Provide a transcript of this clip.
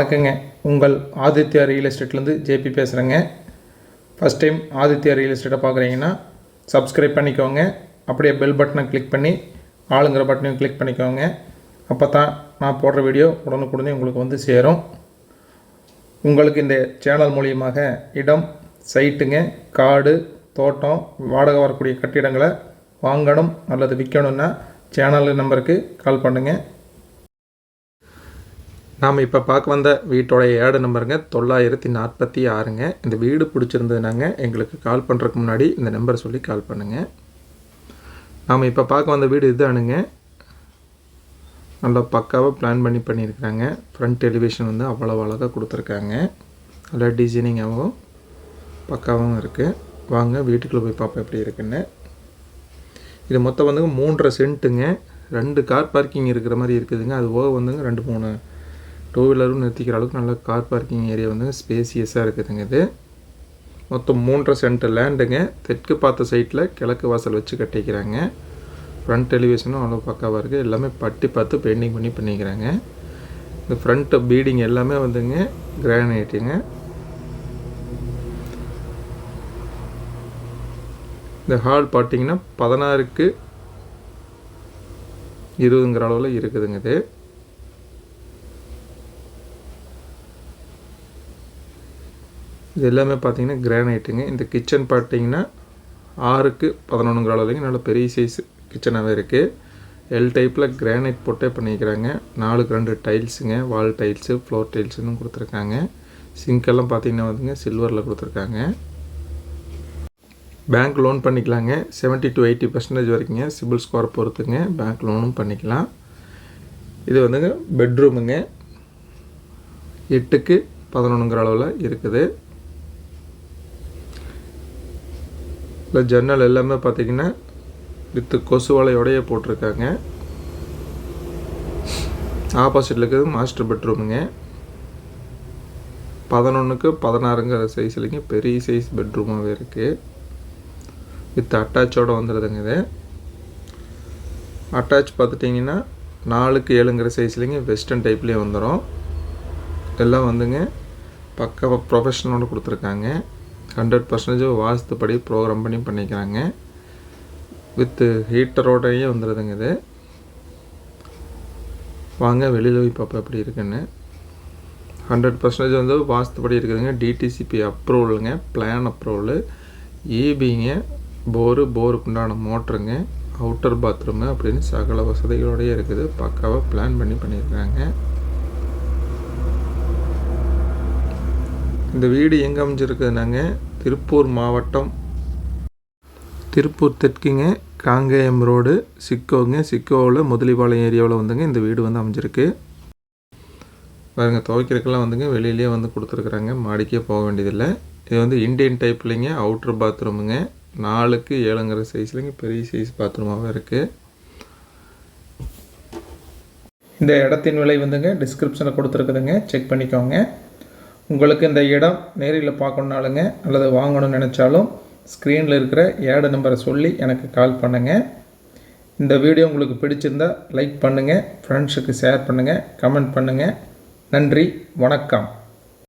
வணக்கங்க. உங்கள் Aditya real எஸ்டேட்லேருந்து JP பேசுகிறேங்க. ஃபஸ்ட் டைம் ஆதித்யா ரியல் எஸ்டேட்டை பார்க்குறீங்கன்னா சப்ஸ்கிரைப் பண்ணிக்கோங்க. அப்படியே பெல் பட்டனை கிளிக் பண்ணி ஆளுங்கிற பட்டனையும் கிளிக் பண்ணிக்கோங்க. அப்போ தான் நான் போடுற வீடியோ உடனுக்குடனே உங்களுக்கு வந்து சேரும். உங்களுக்கு இந்த சேனல் மூலியமாக இடம், சைட்டுங்க, காடு, தோட்டம், வாடகை வரக்கூடிய கட்டிடங்களை வாங்கணும் அல்லது விற்கணுன்னா சேனல் நம்பருக்கு கால் பண்ணுங்கள். நாம் இப்போ பார்க்க வந்த வீட்டோடைய ஏடு நம்பருங்க 946ங்க. இந்த வீடு பிடிச்சிருந்ததுனாங்க எங்களுக்கு கால் பண்ணுறதுக்கு முன்னாடி இந்த நம்பரை சொல்லி கால் பண்ணுங்கள். நாம் இப்போ பார்க்க வந்த வீடு இதுதானுங்க. நல்லா பக்காவாக பிளான் பண்ணியிருக்கிறாங்க. ஃப்ரண்ட் எலிவேஷன் வந்து அவ்வளோ அழகாக கொடுத்துருக்காங்க. நல்லா டிசைனிங்காகவும் பக்காவும் இருக்குது. வாங்க வீட்டுக்குள்ளே போய் பார்ப்போம் எப்படி இருக்குன்னு. இது மொத்தம் வந்துங்க 3.5 சென்ட்டுங்க. 2 கார் பார்க்கிங் இருக்கிற மாதிரி இருக்குதுங்க. அது போக வந்துங்க 2-3 டூ வீலரும் நிறுத்திக்கிற அளவுக்கு நல்ல கார் பார்க்கிங் ஏரியா வந்து ஸ்பேசியஸாக இருக்குதுங்க. இது மொத்தம் 3.5 சென்ட் லேண்டுங்க. தெற்கு பார்த்த சைட்டில் கிழக்கு வாசல் வச்சு கட்டிக்கிறாங்க. ஃப்ரண்ட் எலிவேஷனும் அவ்வளோ பக்காவாக இருக்குது. எல்லாமே பட்டி பார்த்து பெயிண்டிங் பண்ணிக்கிறாங்க. இந்த ஃப்ரண்ட் பீடிங் எல்லாமே வந்துங்க கிரானைட்டுங்க. இந்த ஹால் பார்த்தீங்கன்னா 16க்கு 20ங்கிற அளவில் இருக்குதுங்க. இது இது எல்லாமே பார்த்தீங்கன்னா கிரானைட்டுங்க. இந்த கிச்சன் பார்த்தீங்கன்னா 6க்கு 11ங்கிற அளவுலைங்க நல்ல பெரிய சைஸ் கிச்சனாகவே இருக்குது. எல் டைப்பில் கிரானைட் போட்டே பண்ணிக்கிறாங்க. 4க்கு 2 டைல்ஸுங்க. வால் டைல்ஸு, ஃப்ளோர் டைல்ஸுன்னு கொடுத்துருக்காங்க. சிங்க்கெல்லாம் பார்த்தீங்கன்னா வந்துங்க சில்வரில் கொடுத்துருக்காங்க. பேங்க் லோன் பண்ணிக்கலாங்க. 70 to 80% வரைக்குங்க சிபில் ஸ்கோர் பொறுத்துங்க பேங்க் லோனும் பண்ணிக்கலாம். இது வந்துங்க பெட்ரூமுங்க. 8க்கு 11ங்கிற அளவில் இருக்குது. இல்லை ஜன்னல் எல்லாமே பார்த்திங்கன்னா வித்து கொசு வலையோடையே போட்டிருக்காங்க. ஆப்போசிட்டில் இருக்கிறது மாஸ்டர் பெட்ரூமுங்க. 11க்கு 16ங்கிற சைஸ்லைங்க பெரிய சைஸ் பெட்ரூமாகவே இருக்குது. வித் அட்டாச்சோடு வந்துடுதுங்க. இது அட்டாச் பார்த்துட்டிங்கன்னா 4க்கு 7ங்கிற சைஸ்லைங்க வெஸ்டர்ன் டைப்லேயே வந்துடும். எல்லாம் வந்துங்க பக்காவாக ப்ரொஃபஷனலோடு கொடுத்துருக்காங்க. 100% வாஸ்துப்படி ப்ரோக்ராம் பண்ணிக்கிறாங்க. வித்து ஹீட்டரோடையே வந்துடுதுங்க. இது வாங்க வெளியில் போய் பார்ப்போம் எப்படி இருக்குன்னு. 100% வந்து வாஸ்துப்படி இருக்குதுங்க. டிடிசிபி அப்ரூவலுங்க, பிளான் அப்ரூவலு, ஈபிங்க, போருக்குண்டான மோட்டருங்க, அவுட்டர் பாத்ரூமு அப்படின்னு சகல வசதிகளோடையே இருக்குது. பக்காவாக பிளான் பண்ணியிருக்காங்க. இந்த வீடு எங்கே அமைஞ்சிருக்குதுனாங்க திருப்பூர் மாவட்டம், திருப்பூர் தெற்குங்க, காங்கேயம் ரோடு, சிக்கோங்க. சிக்கோவில் முதலிபாளையம் ஏரியாவில் வந்துங்க இந்த வீடு வந்து அமைஞ்சிருக்கு. பாருங்க துவைக்கிறதுக்கெல்லாம் வந்துங்க வெளியிலேயே வந்து கொடுத்துருக்குறாங்க. மாடிக்கே போக வேண்டியதில்லை. இது வந்து இண்டியன் டைப்லிங்க. அவுட்ரு பாத்ரூமுங்க. 4க்கு 7ங்கிற சைஸ்லிங்க பெரிய சைஸ் பாத்ரூமாகவே இருக்குது. இந்த இடத்தின் விலை வந்துங்க டிஸ்கிரிப்ஷனில் கொடுத்துருக்குதுங்க. செக் பண்ணிக்கோங்க. உங்களுக்கு இந்த இடம் நேரில் பார்க்கணுனாலுங்க அல்லது வாங்கணும்னு நினச்சாலும் ஸ்க்ரீனில் இருக்கிற ஏடு நம்பரை சொல்லி எனக்கு கால் பண்ணுங்கள். இந்த வீடியோ உங்களுக்கு பிடிச்சிருந்தால் லைக் பண்ணுங்கள், ஃப்ரெண்ட்ஸுக்கு ஷேர் பண்ணுங்கள், கமெண்ட் பண்ணுங்கள். நன்றி, வணக்கம்.